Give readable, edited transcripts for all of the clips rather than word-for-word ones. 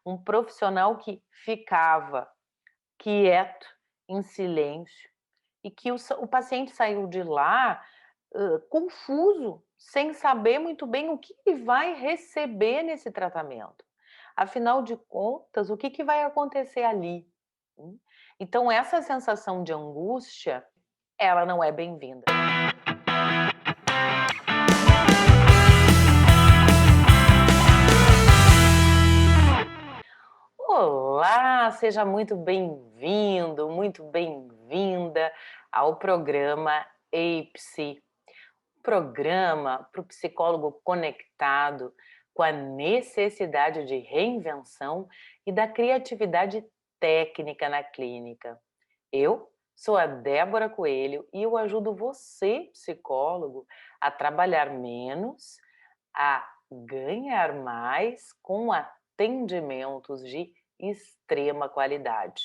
um profissional que ficava quieto, em silêncio, e que o paciente saiu de lá, confuso, sem saber muito bem o que ele vai receber nesse tratamento. Afinal de contas, o que que vai acontecer ali? Hum. Então essa sensação de angústia, ela não é bem-vinda. Olá, seja muito bem-vindo, muito bem-vinda ao programa Ei Psi, programa para o psicólogo conectado com a necessidade de reinvenção e da criatividade técnica na clínica. Eu sou a Débora Coelho e eu ajudo você, psicólogo, a trabalhar menos, a ganhar mais com atendimentos de extrema qualidade.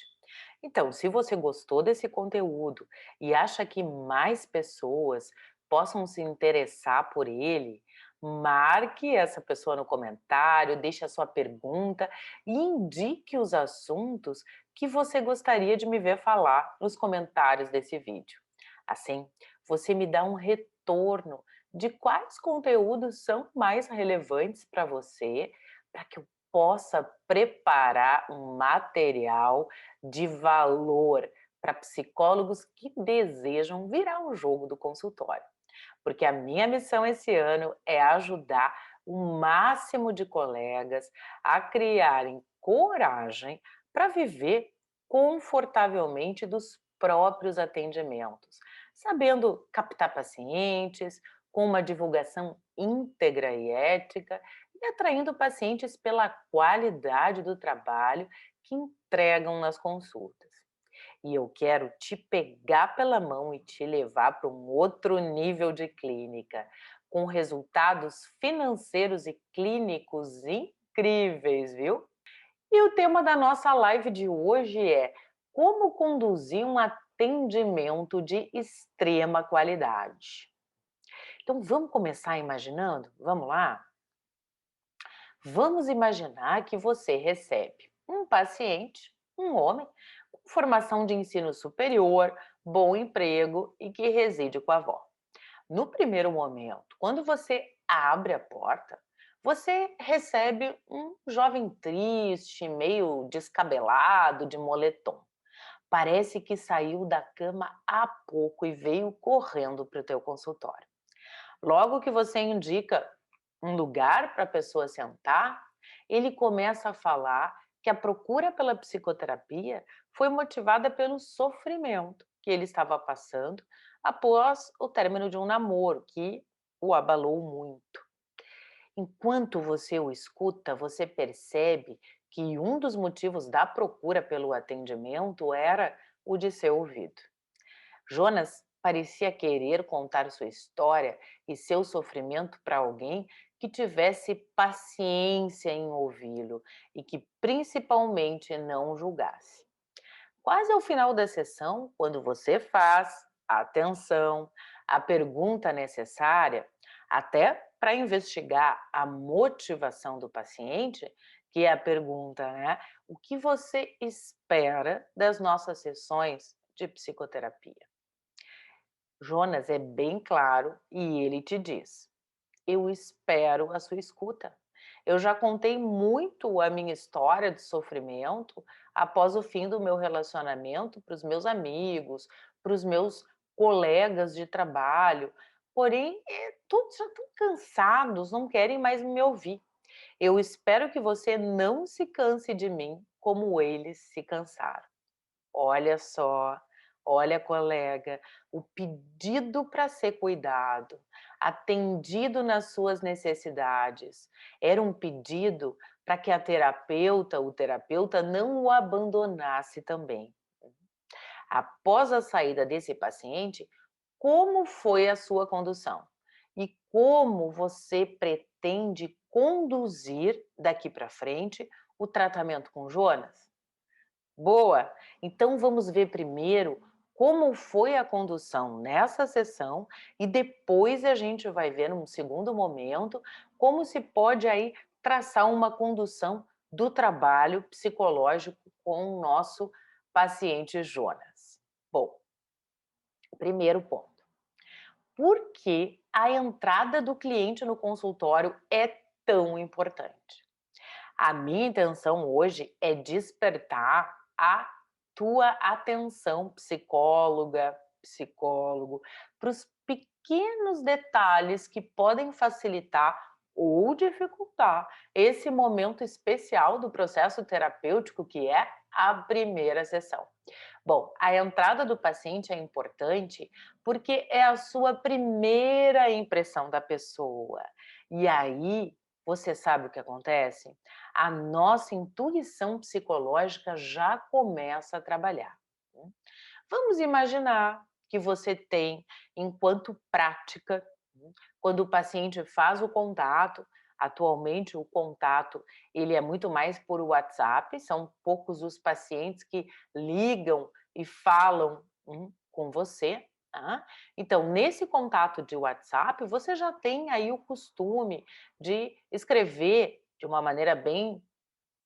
Então, se você gostou desse conteúdo e acha que mais pessoas possam se interessar por ele, marque essa pessoa no comentário, deixe a sua pergunta e indique os assuntos que você gostaria de me ver falar nos comentários desse vídeo. Assim, você me dá um retorno de quais conteúdos são mais relevantes para você, para que eu possa preparar um material de valor para psicólogos que desejam virar o jogo do consultório. Porque a minha missão esse ano é ajudar o máximo de colegas a criarem coragem para viver confortavelmente dos próprios atendimentos, sabendo captar pacientes, com uma divulgação íntegra e ética e atraindo pacientes pela qualidade do trabalho que entregam nas consultas. E eu quero te pegar pela mão e te levar para um outro nível de clínica, com resultados financeiros e clínicos incríveis, viu? E o tema da nossa live de hoje é como conduzir um atendimento de extrema qualidade. Então vamos começar imaginando? Vamos lá? Vamos imaginar que você recebe um paciente, um homem, com formação de ensino superior, bom emprego e que reside com a avó. No primeiro momento, quando você abre a porta, você recebe um jovem triste, meio descabelado, de moletom. Parece que saiu da cama há pouco e veio correndo para o teu consultório. Logo que você indica um lugar para a pessoa sentar, ele começa a falar que a procura pela psicoterapia foi motivada pelo sofrimento que ele estava passando após o término de um namoro que o abalou muito. Enquanto você o escuta, você percebe que um dos motivos da procura pelo atendimento era o de ser ouvido. Jonas parecia querer contar sua história e seu sofrimento para alguém que tivesse paciência em ouvi-lo e que principalmente não julgasse. Quase ao final da sessão, quando você faz, atenção, a pergunta necessária, até para investigar a motivação do paciente, que é a pergunta, né? O que você espera das nossas sessões de psicoterapia? Jonas é bem claro e ele te diz: eu espero a sua escuta. Eu já contei muito a minha história de sofrimento após o fim do meu relacionamento para os meus amigos, para os meus colegas de trabalho. Porém, todos já estão cansados, não querem mais me ouvir. Eu espero que você não se canse de mim como eles se cansaram. Olha só, olha, colega, o pedido para ser cuidado, atendido nas suas necessidades, era um pedido para que a terapeuta, o terapeuta não o abandonasse também. Após a saída desse paciente, como foi a sua condução? E como você pretende conduzir daqui para frente o tratamento com Jonas? Boa! Então vamos ver primeiro como foi a condução nessa sessão e depois a gente vai ver num segundo momento como se pode aí traçar uma condução do trabalho psicológico com o nosso paciente Jonas? Bom, primeiro ponto. Por que a entrada do cliente no consultório é tão importante? A minha intenção hoje é despertar a tua atenção, psicóloga, psicólogo, para os pequenos detalhes que podem facilitar ou dificultar esse momento especial do processo terapêutico que é a primeira sessão. Bom, a entrada do paciente é importante porque é a sua primeira impressão da pessoa. E aí, você sabe o que acontece? A nossa intuição psicológica já começa a trabalhar. Né? Vamos imaginar que você tem, enquanto prática, né, quando o paciente faz o contato, atualmente o contato ele é muito mais por WhatsApp, são poucos os pacientes que ligam e falam com você. Tá? Então, nesse contato de WhatsApp, você já tem aí o costume de escrever de uma maneira bem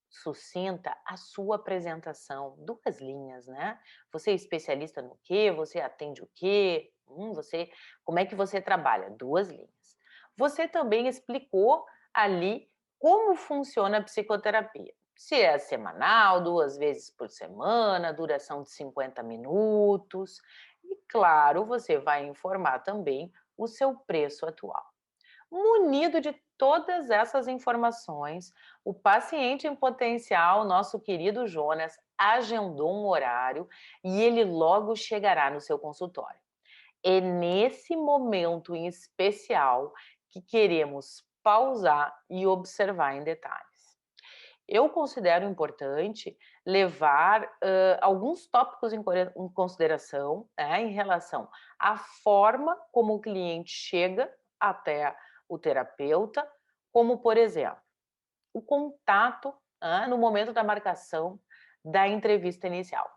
sucinta a sua apresentação, 2 linhas, né. Você é especialista no quê? Você atende o quê? Você como é que você trabalha? 2 linhas. Você também explicou ali como funciona a psicoterapia. Se é semanal, 2 vezes por semana, duração de 50 minutos e, claro, você vai informar também o seu preço atual. Munido de todas essas informações, o paciente em potencial, nosso querido Jonas, agendou um horário e ele logo chegará no seu consultório. É nesse momento em especial que queremos pausar e observar em detalhes. Eu considero importante levar alguns tópicos em consideração, né, em relação à forma como o cliente chega até o terapeuta, como, por exemplo, o contato no momento da marcação da entrevista inicial.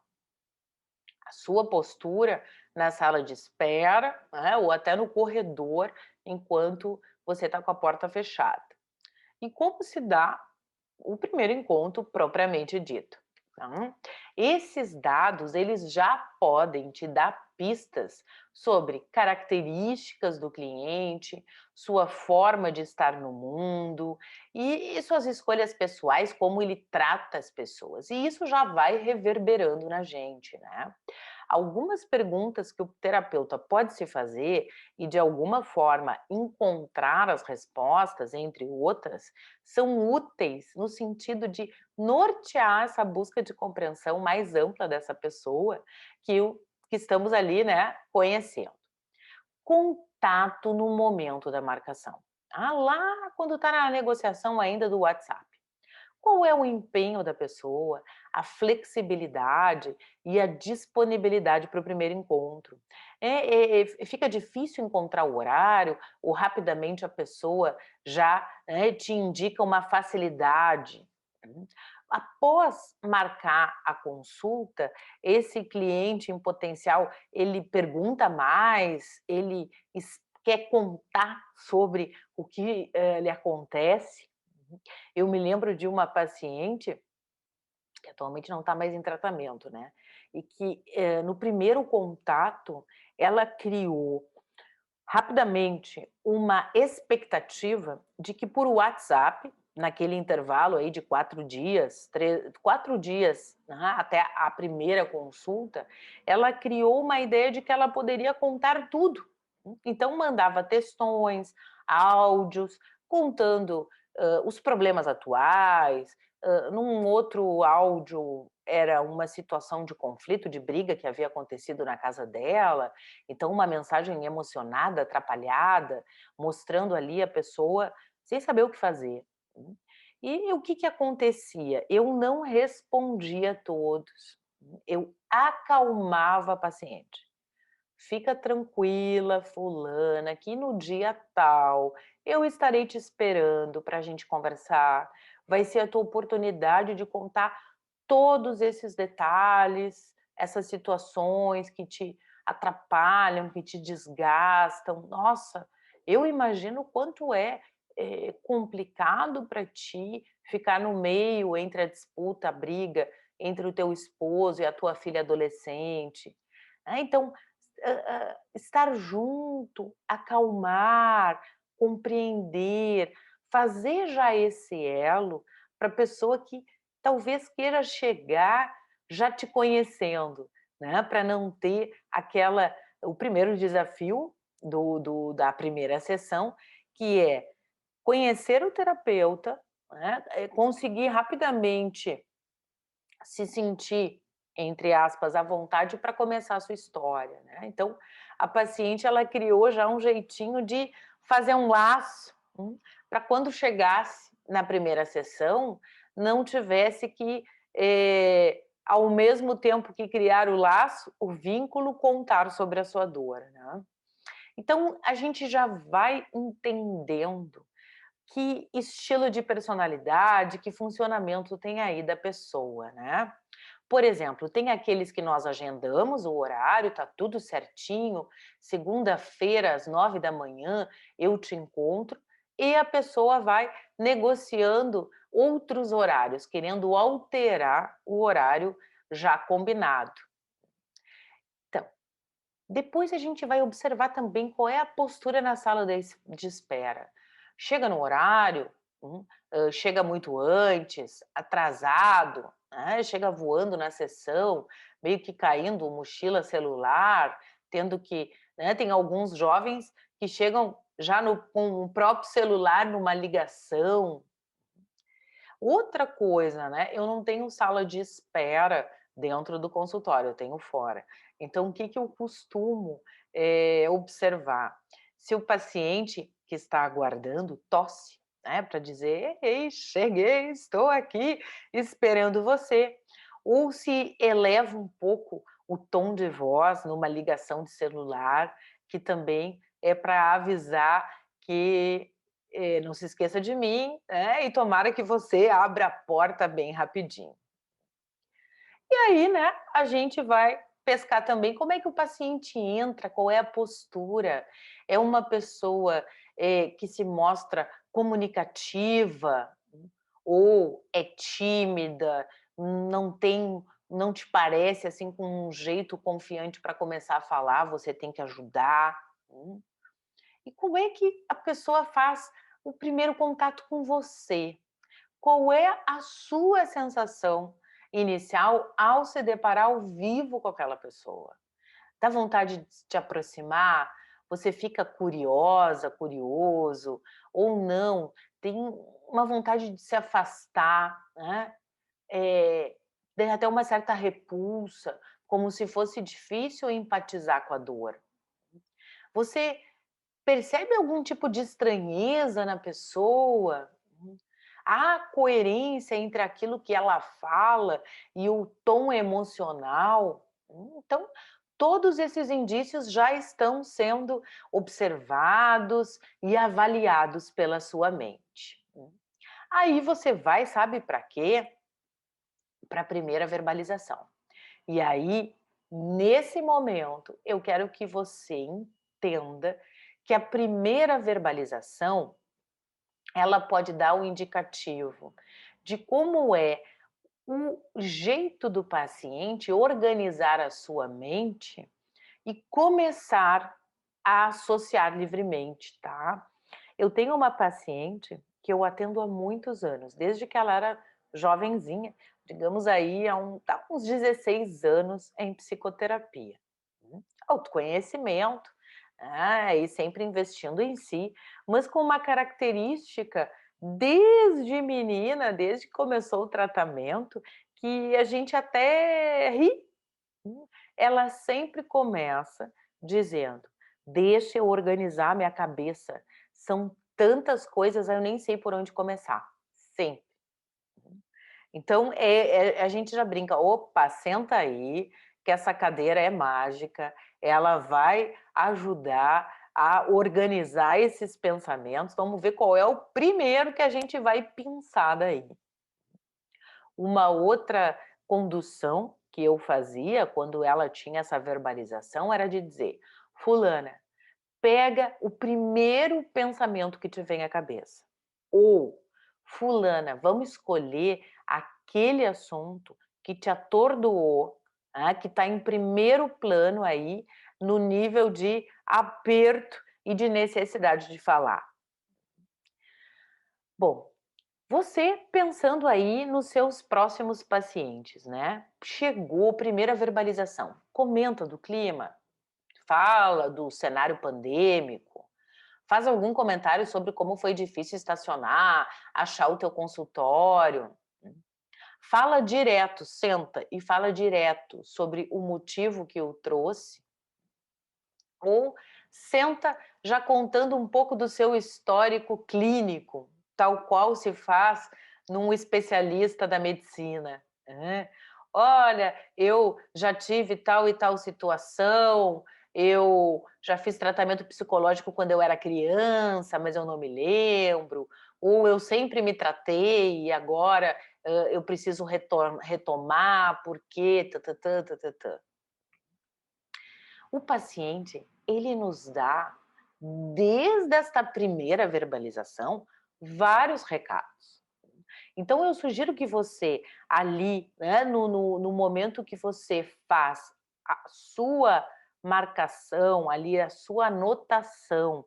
A sua postura na sala de espera, né, ou até no corredor, enquanto você está com a porta fechada. E como se dá o primeiro encontro propriamente dito. Tá? Esses dados eles já podem te dar pistas sobre características do cliente, sua forma de estar no mundo e suas escolhas pessoais, como ele trata as pessoas. E isso já vai reverberando na gente, né? Algumas perguntas que o terapeuta pode se fazer e, de alguma forma, encontrar as respostas, entre outras, são úteis no sentido de nortear essa busca de compreensão mais ampla dessa pessoa que estamos ali, né, conhecendo. Contato no momento da marcação. Lá quando está na negociação ainda do WhatsApp. Qual é o empenho da pessoa, a flexibilidade e a disponibilidade para o primeiro encontro? Fica difícil encontrar o horário ou rapidamente a pessoa já, né, te indica uma facilidade? Hum. Após marcar a consulta, esse cliente em potencial, ele pergunta mais, ele quer contar sobre o que lhe acontece? Eu me lembro de uma paciente, que atualmente não está mais em tratamento, né, e que, no primeiro contato, ela criou rapidamente uma expectativa de que por WhatsApp, naquele intervalo aí de 4 dias, 4 dias, né, até a primeira consulta, ela criou uma ideia de que ela poderia contar tudo. Então mandava textões, áudios, contando, os problemas atuais, num outro áudio era uma situação de conflito, de briga que havia acontecido na casa dela, então uma mensagem emocionada, atrapalhada, mostrando ali a pessoa sem saber o que fazer. E o que que acontecia? Eu não respondia a todos, eu acalmava a paciente. Fica tranquila, fulana, que no dia tal eu estarei te esperando para a gente conversar. Vai ser a tua oportunidade de contar todos esses detalhes, essas situações que te atrapalham, que te desgastam. Nossa, eu imagino o quanto é complicado para ti ficar no meio entre a disputa, a briga entre o teu esposo e a tua filha adolescente, né. Então, estar junto, acalmar, compreender, fazer já esse elo para a pessoa que talvez queira chegar já te conhecendo, né, para não ter aquela o primeiro desafio da primeira sessão, que é conhecer o terapeuta, né, conseguir rapidamente se sentir, entre aspas, à vontade para começar a sua história, né. Então, a paciente ela criou já um jeitinho de fazer um laço, para quando chegasse na primeira sessão, não tivesse que, ao mesmo tempo que criar o laço, o vínculo, contar sobre a sua dor, né. Então, a gente já vai entendendo que estilo de personalidade, que funcionamento tem aí da pessoa, né. Por exemplo, tem aqueles que nós agendamos o horário, tá tudo certinho, segunda-feira às 9 da manhã eu te encontro, e a pessoa vai negociando outros horários, querendo alterar o horário já combinado. Então, depois a gente vai observar também qual é a postura na sala de espera. Chega no horário, chega muito antes, atrasado, né, chega voando na sessão, meio que caindo mochila celular, tendo que, né, tem alguns jovens que chegam já com o próprio celular numa ligação. Outra coisa, né, eu não tenho sala de espera dentro do consultório, eu tenho fora. Então o que que eu costumo, observar? Se o paciente que está aguardando tosse, né, para dizer: "Ei, cheguei, estou aqui esperando você", ou se eleva um pouco o tom de voz numa ligação de celular, que também é para avisar que não se esqueça de mim, né, e tomara que você abra a porta bem rapidinho. E aí, né, a gente vai pescar também como é que o paciente entra, qual é a postura. É uma pessoa, que se mostra comunicativa ou é tímida, não te parece, assim, com um jeito confiante para começar a falar, você tem que ajudar. Hum. E como é que a pessoa faz o primeiro contato com você? Qual é a sua sensação inicial ao se deparar ao vivo com aquela pessoa? Dá vontade de te aproximar? Você fica curiosa, curioso, ou não? Tem uma vontade de se afastar, né? Eh, Tem até uma certa repulsa, como se fosse difícil empatizar com a dor. Você percebe algum tipo de estranheza na pessoa? Há coerência entre aquilo que ela fala e o tom emocional? Então, todos esses indícios já estão sendo observados e avaliados pela sua mente. Aí você vai, sabe para quê? Para a primeira verbalização. E aí, nesse momento, eu quero que você entenda que a primeira verbalização, ela pode dar o indicativo de como é o jeito do paciente organizar a sua mente e começar a associar livremente, tá? Eu tenho uma paciente que eu atendo há muitos anos, desde que ela era jovenzinha, digamos aí, tá uns 16 anos em psicoterapia. Autoconhecimento, e sempre investindo em si, mas com uma característica desde menina, desde que começou o tratamento, que a gente até ri. Ela sempre começa dizendo: "Deixa eu organizar minha cabeça, são tantas coisas, eu nem sei por onde começar", sempre. Então, a gente já brinca: "Opa, senta aí, que essa cadeira é mágica, ela vai ajudar a organizar esses pensamentos, vamos ver qual é o primeiro que a gente vai pensar daí". Uma outra condução que eu fazia quando ela tinha essa verbalização era de dizer: "Fulana, pega o primeiro pensamento que te vem à cabeça", ou fulana, vamos escolher aquele assunto que te atordoou, que está em primeiro plano aí, no nível de aperto e de necessidade de falar. Bom, você pensando aí nos seus próximos pacientes, né? Chegou primeira verbalização. Comenta do clima, fala do cenário pandêmico, faz algum comentário sobre como foi difícil estacionar, achar o teu consultório. Fala direto, senta e fala direto sobre o motivo que o trouxe, ou senta já contando um pouco do seu histórico clínico, tal qual se faz num especialista da medicina. Olha, eu já tive tal e tal situação, eu já fiz tratamento psicológico quando eu era criança, mas eu não me lembro, ou eu sempre me tratei e agora eu preciso retomar, porque... O paciente, ele nos dá, desde esta primeira verbalização, vários recados. Então, eu sugiro que você, ali, né, no momento que você faz a sua marcação, ali, a sua anotação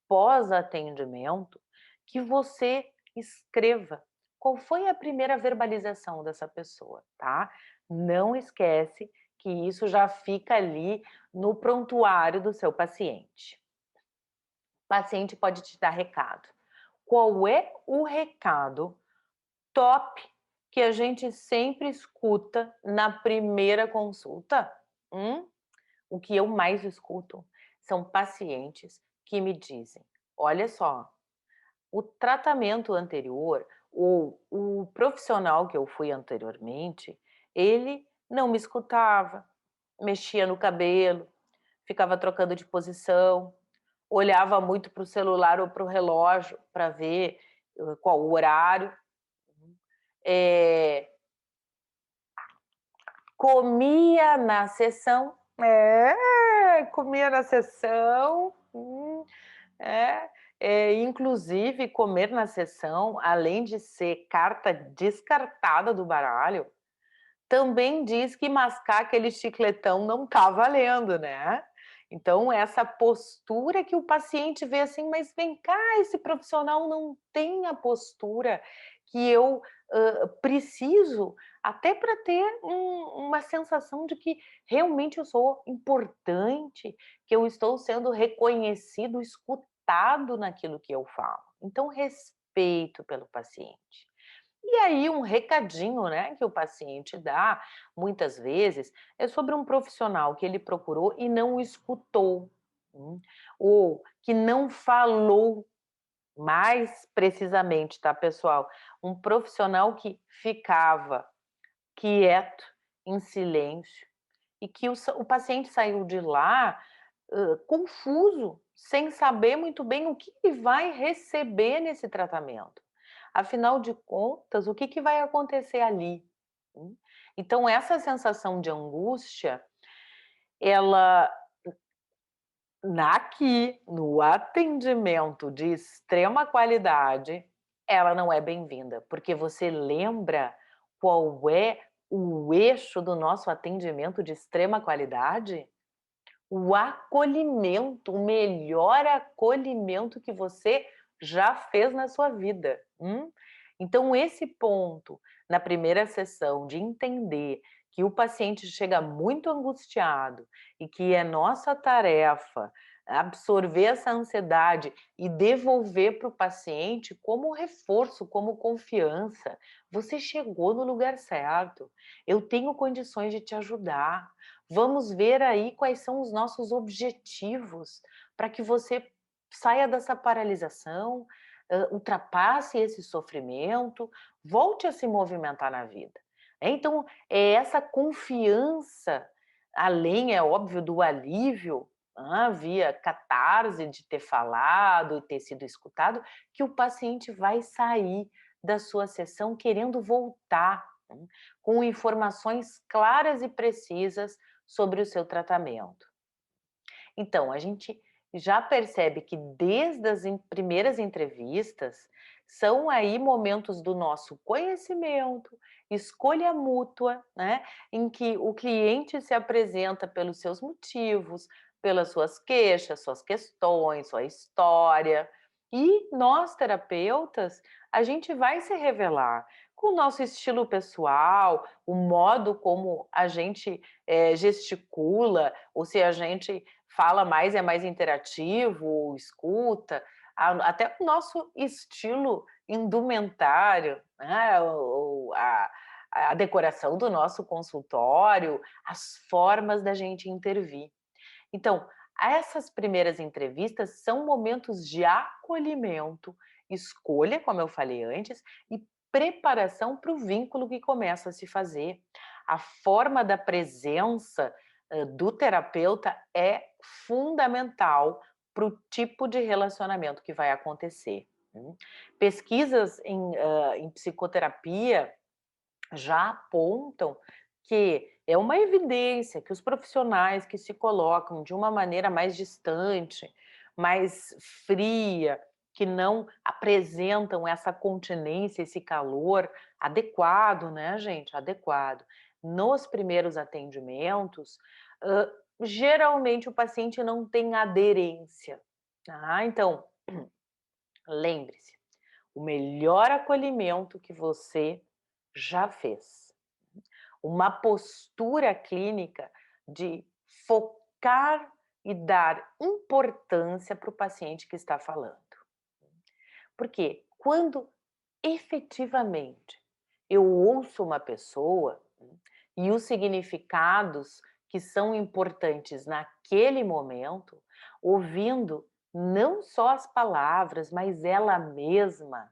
pós-atendimento, que você escreva qual foi a primeira verbalização dessa pessoa, tá? Não esquece que isso já fica ali no prontuário do seu paciente. O paciente pode te dar recado. Qual é o recado top que a gente sempre escuta na primeira consulta? O que eu mais escuto são pacientes que me dizem: olha só, o tratamento anterior ou o profissional que eu fui anteriormente, ele não me escutava, mexia no cabelo, ficava trocando de posição, olhava muito para o celular ou para o relógio para ver qual o horário. Comia na sessão. Comia na sessão. Inclusive, comer na sessão, além de ser carta descartada do baralho, também diz que mascar aquele chicletão não tá valendo, né? Então, essa postura que o paciente vê assim, mas vem cá, esse profissional não tem a postura que eu preciso, até para ter uma sensação de que realmente eu sou importante, que eu estou sendo reconhecido, escutado naquilo que eu falo. Então, respeito pelo paciente. E aí um recadinho, né, que o paciente dá, muitas vezes, é sobre um profissional que ele procurou e não o escutou, ou que não falou, mais precisamente, tá, pessoal? Um profissional que ficava quieto, em silêncio, e que o paciente saiu de lá, confuso, sem saber muito bem o que ele vai receber nesse tratamento. Afinal de contas, o que vai acontecer ali? Então, essa sensação de angústia, ela aqui, no atendimento de extrema qualidade, ela não é bem-vinda, porque você lembra qual é o eixo do nosso atendimento de extrema qualidade? O acolhimento, o melhor acolhimento que você já fez na sua vida. Então, esse ponto, na primeira sessão, de entender que o paciente chega muito angustiado e que é nossa tarefa absorver essa ansiedade e devolver para o paciente como reforço, como confiança. Você chegou no lugar certo. Eu tenho condições de te ajudar. Vamos ver aí quais são os nossos objetivos para que você saia dessa paralisação, ultrapasse esse sofrimento, volte a se movimentar na vida. Então, é essa confiança, além, é óbvio, do alívio, via catarse de ter falado e ter sido escutado, que o paciente vai sair da sua sessão querendo voltar, com informações claras e precisas sobre o seu tratamento. Então, a gente já percebe que desde as primeiras entrevistas são aí momentos do nosso conhecimento, escolha mútua, né, em que o cliente se apresenta pelos seus motivos, pelas suas queixas, suas questões, sua história. E nós, terapeutas, a gente vai se revelar com o nosso estilo pessoal, o modo como a gente gesticula, ou se a gente fala mais, é mais interativo, escuta, até o nosso estilo indumentário, né? A decoração do nosso consultório, as formas da gente intervir. Então, essas primeiras entrevistas são momentos de acolhimento, escolha, como eu falei antes, e preparação para o vínculo que começa a se fazer. A forma da presença do terapeuta é fundamental para o tipo de relacionamento que vai acontecer. Pesquisas em psicoterapia já apontam que é uma evidência que os profissionais que se colocam de uma maneira mais distante, mais fria, que não apresentam essa continência, esse calor adequado, né, gente? Adequado. Nos primeiros atendimentos, geralmente o paciente não tem aderência. Tá? Então, lembre-se, o melhor acolhimento que você já fez. Uma postura clínica de focar e dar importância para o paciente que está falando. Porque quando efetivamente eu ouço uma pessoa e os significados que são importantes naquele momento, ouvindo não só as palavras, mas ela mesma.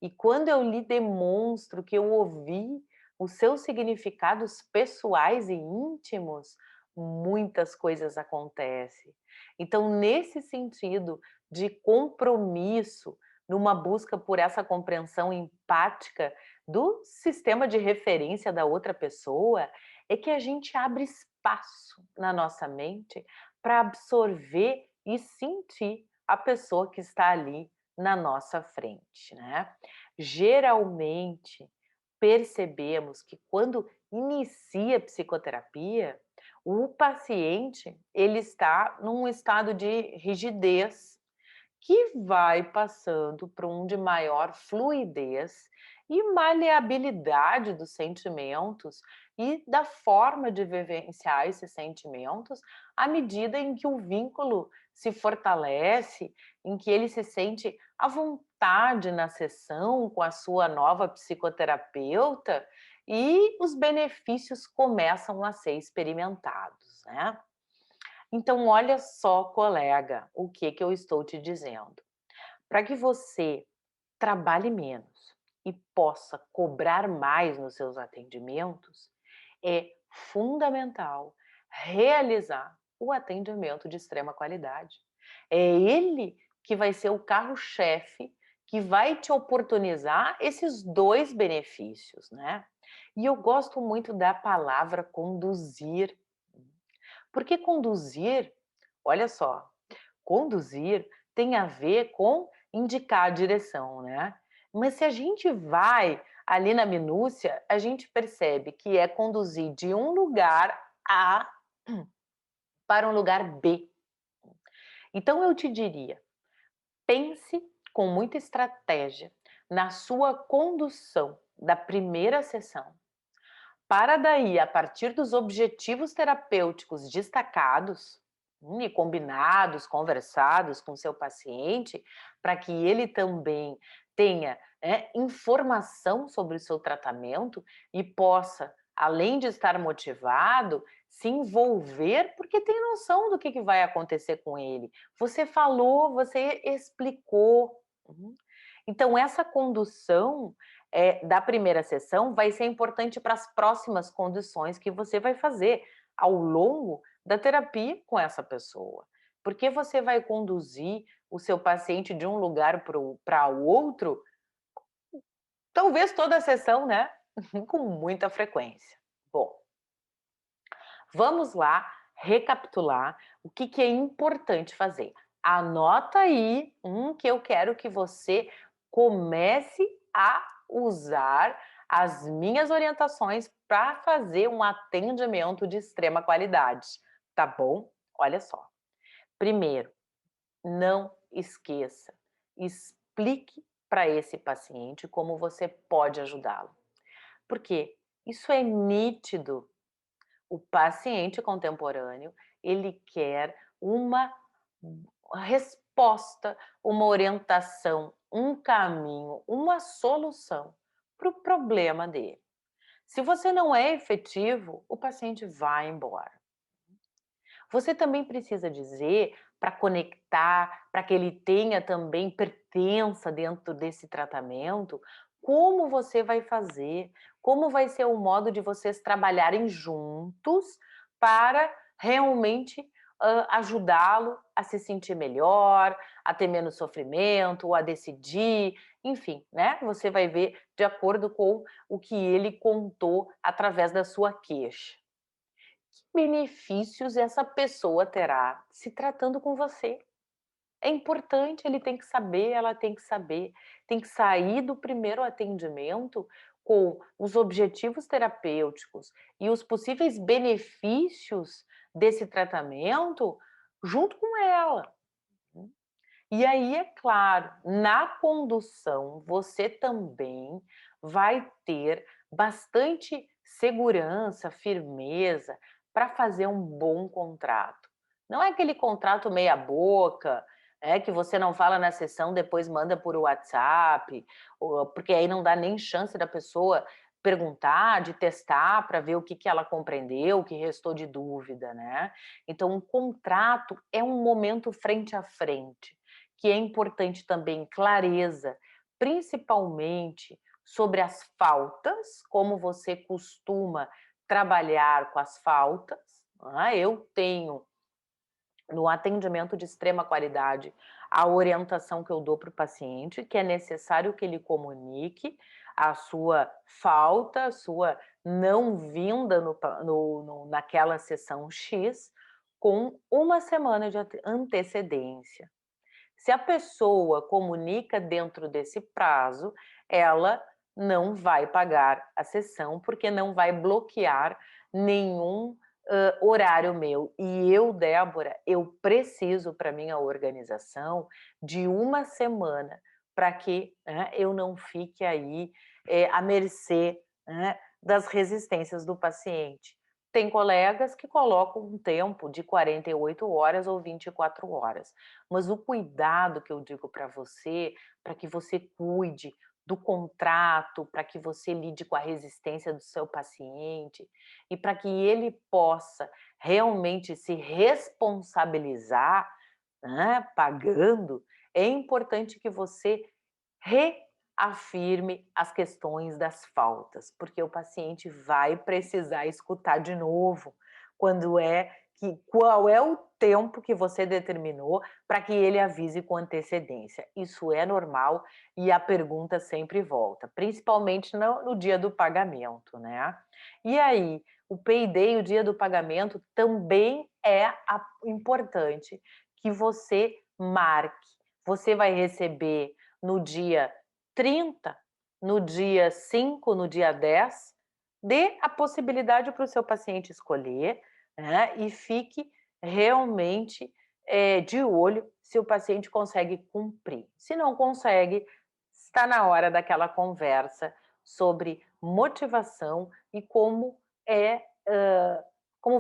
E quando eu lhe demonstro que eu ouvi os seus significados pessoais e íntimos, muitas coisas acontecem. Então, nesse sentido de compromisso, numa busca por essa compreensão empática do sistema de referência da outra pessoa, é que a gente abre espaço na nossa mente para absorver e sentir a pessoa que está ali na nossa frente, né? Geralmente, percebemos que quando inicia a psicoterapia, o paciente ele está num estado de rigidez que vai passando para um de maior fluidez e maleabilidade dos sentimentos e da forma de vivenciar esses sentimentos à medida em que o vínculo se fortalece, em que ele se sente à vontade na sessão com a sua nova psicoterapeuta e os benefícios começam a ser experimentados, né? Então, olha só, colega, o que eu estou te dizendo. Para que você trabalhe menos e possa cobrar mais nos seus atendimentos, é fundamental realizar o atendimento de extrema qualidade. É ele que vai ser o carro-chefe que vai te oportunizar esses dois benefícios, né? E eu gosto muito da palavra conduzir, porque conduzir, olha só, conduzir tem a ver com indicar a direção, né? Mas se a gente vai ali na minúcia, a gente percebe que é conduzir de um lugar A para um lugar B. Então eu te diria, pense com muita estratégia na sua condução da primeira sessão, para daí, a partir dos objetivos terapêuticos destacados e combinados, conversados com seu paciente, para que ele também tenha informação sobre o seu tratamento e possa, além de estar motivado, se envolver, porque tem noção do que vai acontecer com ele. Você falou, você explicou. Então, essa condução da primeira sessão vai ser importante para as próximas condições que você vai fazer ao longo da terapia com essa pessoa. Porque você vai conduzir o seu paciente de um lugar para o outro, talvez toda a sessão, né? Com muita frequência. Bom, vamos lá recapitular o que é importante fazer. Anota aí que eu quero que você comece a usar as minhas orientações para fazer um atendimento de extrema qualidade, tá bom? Olha só. Primeiro, não esqueça, explique para esse paciente como você pode ajudá-lo. Porque isso é nítido. O paciente contemporâneo, ele quer uma resposta, uma orientação, um caminho, uma solução para o problema dele. Se você não é efetivo, o paciente vai embora. Você também precisa dizer para conectar, para que ele tenha também pertença dentro desse tratamento, como você vai fazer, como vai ser o modo de vocês trabalharem juntos para realmente ajudá-lo a se sentir melhor, a ter menos sofrimento, a decidir, enfim, né? Você vai ver de acordo com o que ele contou através da sua queixa. Que benefícios essa pessoa terá se tratando com você? É importante, ele tem que saber, ela tem que saber. Tem que sair do primeiro atendimento com os objetivos terapêuticos e os possíveis benefícios desse tratamento junto com ela. E aí, é claro, na condução, você também vai ter bastante segurança, firmeza para fazer um bom contrato. Não é aquele contrato meia boca, que você não fala na sessão, depois manda por WhatsApp, porque aí não dá nem chance da pessoa perguntar, de testar para ver o que ela compreendeu, o que restou de dúvida, né? Então, um contrato é um momento frente a frente, que é importante também clareza, principalmente sobre as faltas, como você costuma trabalhar com as faltas. Eu tenho no atendimento de extrema qualidade a orientação que eu dou para o paciente, que é necessário que ele comunique a sua falta, a sua não vinda naquela sessão X, com uma semana de antecedência. Se a pessoa comunica dentro desse prazo, ela não vai pagar a sessão, porque não vai bloquear nenhum horário meu. E eu, Débora, eu preciso para minha organização de uma semana para que eu não fique aí à mercê das resistências do paciente. Tem colegas que colocam um tempo de 48 horas ou 24 horas. Mas o cuidado que eu digo para você, para que você cuide do contrato, para que você lide com a resistência do seu paciente e para que ele possa realmente se responsabilizar, pagando, é importante que você reafirme as questões das faltas, porque o paciente vai precisar escutar de novo qual é o tempo que você determinou para que ele avise com antecedência. Isso é normal e a pergunta sempre volta, principalmente no dia do pagamento, né? E aí, o payday, o dia do pagamento, também é importante que você marque. Você vai receber no dia 30, no dia 5, no dia 10, dê a possibilidade para o seu paciente escolher, e fique realmente de olho se o paciente consegue cumprir. Se não consegue, está na hora daquela conversa sobre motivação e como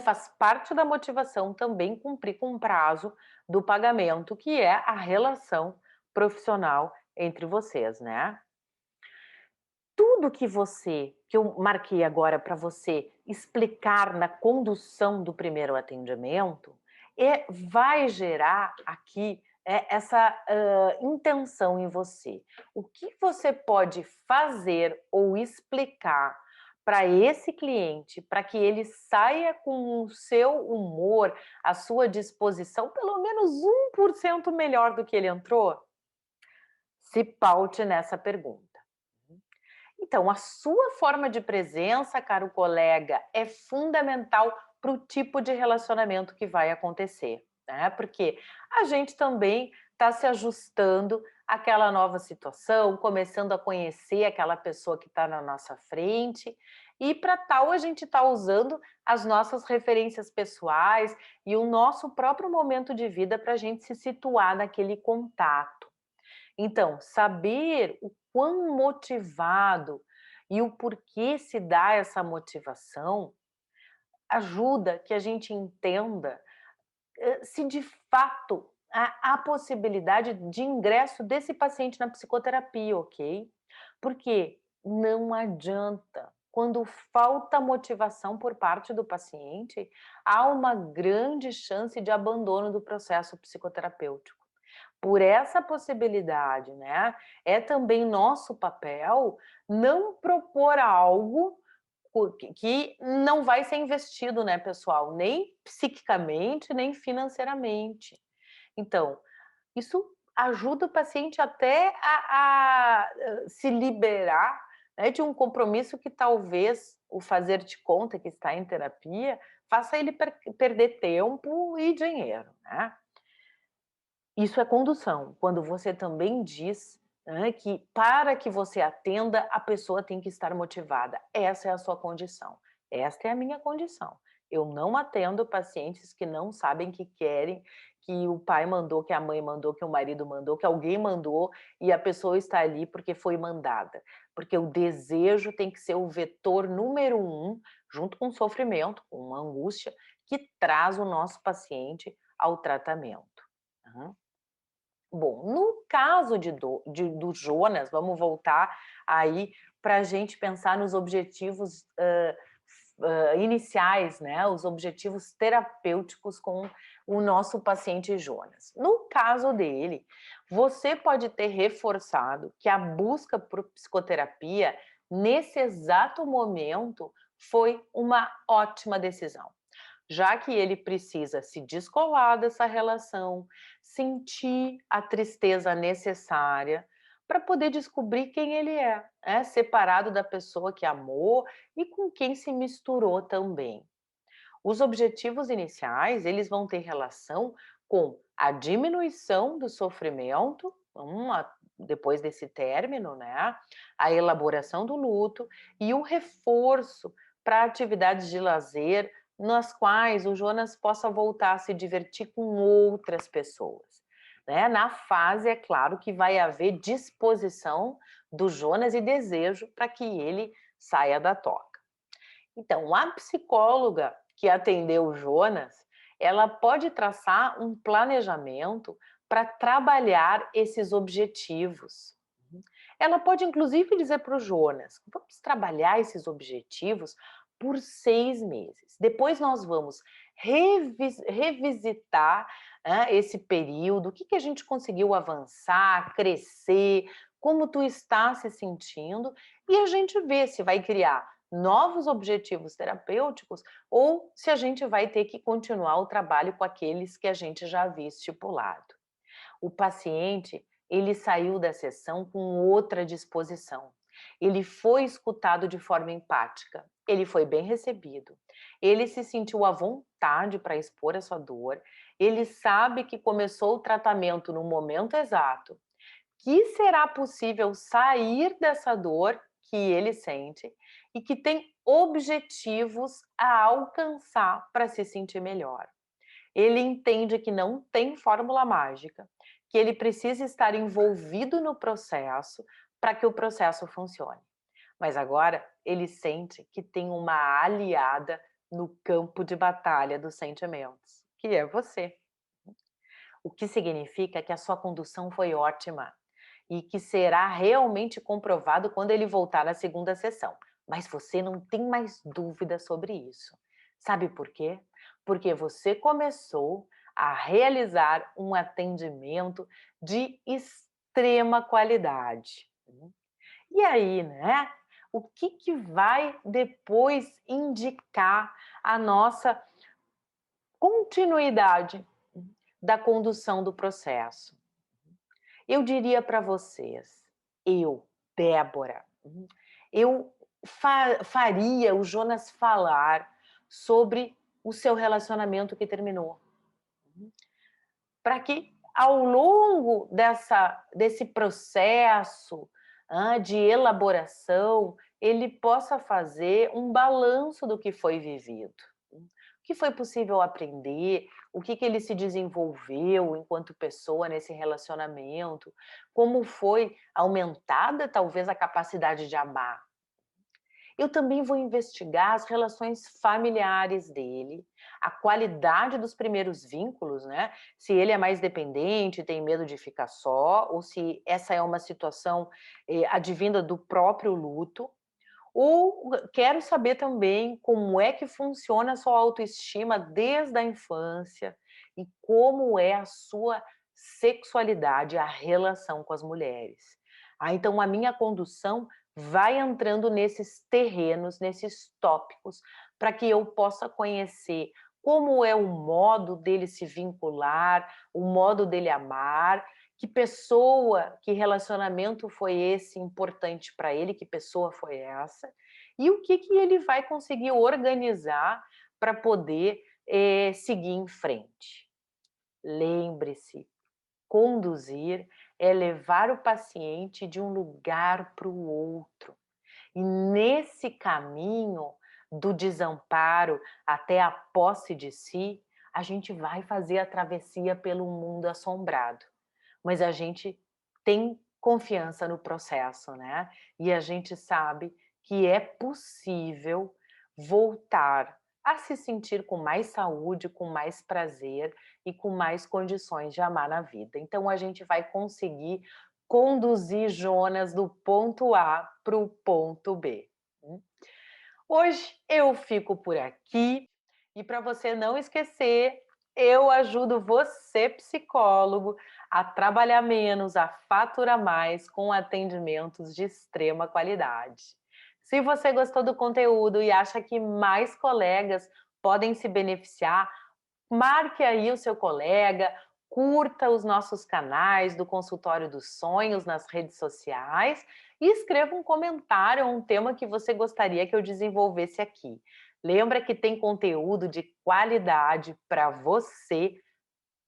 faz parte da motivação também cumprir com o prazo do pagamento, que é a relação profissional entre vocês, né? Tudo que eu marquei agora para você explicar na condução do primeiro atendimento, vai gerar aqui essa intenção em você. O que você pode fazer ou explicar para esse cliente, para que ele saia com o seu humor, a sua disposição, pelo menos 1% melhor do que ele entrou? Se paute nessa pergunta. Então, a sua forma de presença, caro colega, é fundamental para o tipo de relacionamento que vai acontecer, né? Porque a gente também está se ajustando àquela nova situação, começando a conhecer aquela pessoa que está na nossa frente, e para tal a gente está usando as nossas referências pessoais e o nosso próprio momento de vida para a gente se situar naquele contato. Então, saber o quão motivado e o porquê se dá essa motivação ajuda que a gente entenda se de fato há possibilidade de ingresso desse paciente na psicoterapia, ok? Porque não adianta. Quando falta motivação por parte do paciente, há uma grande chance de abandono do processo psicoterapêutico. Por essa possibilidade, né? É também nosso papel não propor algo que não vai ser investido, né, pessoal? Nem psiquicamente, nem financeiramente. Então, isso ajuda o paciente até a se liberar, né, de um compromisso que talvez o fazer de conta que está em terapia faça ele perder tempo e dinheiro, né? Isso é condução, quando você também diz, né, que para que você atenda, a pessoa tem que estar motivada. Essa é a sua condição. Esta é a minha condição. Eu não atendo pacientes que não sabem que querem, que o pai mandou, que a mãe mandou, que o marido mandou, que alguém mandou e a pessoa está ali porque foi mandada. Porque o desejo tem que ser o vetor número um, junto com o sofrimento, com a angústia, que traz o nosso paciente ao tratamento. Uhum. Bom, no caso do Jonas, vamos voltar aí para a gente pensar nos objetivos iniciais, né? Os objetivos terapêuticos com o nosso paciente Jonas. No caso dele, você pode ter reforçado que a busca por psicoterapia nesse exato momento foi uma ótima decisão, já que ele precisa se descolar dessa relação, sentir a tristeza necessária para poder descobrir quem ele é, separado da pessoa que amou e com quem se misturou também. Os objetivos iniciais, eles vão ter relação com a diminuição do sofrimento, depois desse término, né? A elaboração do luto e o reforço para atividades de lazer nas quais o Jonas possa voltar a se divertir com outras pessoas. Né? Na fase, é claro que vai haver disposição do Jonas e desejo para que ele saia da toca. Então, a psicóloga que atendeu o Jonas, ela pode traçar um planejamento para trabalhar esses objetivos. Ela pode, inclusive, dizer para o Jonas: vamos trabalhar esses objetivos por 6 meses. Depois nós vamos revisitar esse período, o que a gente conseguiu avançar, crescer, como tu está se sentindo, e a gente vê se vai criar novos objetivos terapêuticos ou se a gente vai ter que continuar o trabalho com aqueles que a gente já havia estipulado. O paciente, ele saiu da sessão com outra disposição. Ele foi escutado de forma empática, ele foi bem recebido, ele se sentiu à vontade para expor a sua dor, ele sabe que começou o tratamento no momento exato, que será possível sair dessa dor que ele sente e que tem objetivos a alcançar para se sentir melhor. Ele entende que não tem fórmula mágica, que ele precisa estar envolvido no processo para que o processo funcione. Mas agora ele sente que tem uma aliada no campo de batalha dos sentimentos, que é você. O que significa que a sua condução foi ótima e que será realmente comprovado quando ele voltar na segunda sessão. Mas você não tem mais dúvida sobre isso. Sabe por quê? Porque você começou a realizar um atendimento de extrema qualidade. E aí, né? O que vai depois indicar a nossa continuidade da condução do processo? Eu diria para vocês, Débora, eu faria o Jonas falar sobre o seu relacionamento que terminou. Para que ao longo desse processo de elaboração, ele possa fazer um balanço do que foi vivido. O que foi possível aprender, o que ele se desenvolveu enquanto pessoa nesse relacionamento, como foi aumentada talvez a capacidade de amar. Eu também vou investigar as relações familiares dele, a qualidade dos primeiros vínculos, né? Se ele é mais dependente, tem medo de ficar só, ou se essa é uma situação advinda do próprio luto. Ou quero saber também como é que funciona a sua autoestima desde a infância e como é a sua sexualidade, a relação com as mulheres. Então a minha condução vai entrando nesses terrenos, nesses tópicos, para que eu possa conhecer como é o modo dele se vincular, o modo dele amar, que pessoa, que relacionamento foi esse importante para ele, que pessoa foi essa, e o que ele vai conseguir organizar para poder seguir em frente. Lembre-se, conduzir é levar o paciente de um lugar para o outro. E nesse caminho do desamparo até a posse de si, a gente vai fazer a travessia pelo mundo assombrado. Mas a gente tem confiança no processo, né? E a gente sabe que é possível voltar a se sentir com mais saúde, com mais prazer e com mais condições de amar na vida. Então a gente vai conseguir conduzir Jonas do ponto A para o ponto B. Hoje eu fico por aqui e para você não esquecer, eu ajudo você, psicólogo, a trabalhar menos, a faturar mais com atendimentos de extrema qualidade. Se você gostou do conteúdo e acha que mais colegas podem se beneficiar, marque aí o seu colega, curta os nossos canais do Consultório dos Sonhos nas redes sociais e escreva um comentário ou um tema que você gostaria que eu desenvolvesse aqui. Lembra que tem conteúdo de qualidade para você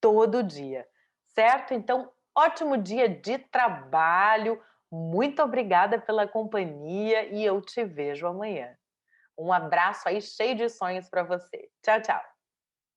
todo dia, certo? Então, ótimo dia de trabalho, muito obrigada pela companhia e eu te vejo amanhã. Um abraço aí cheio de sonhos para você. Tchau, tchau!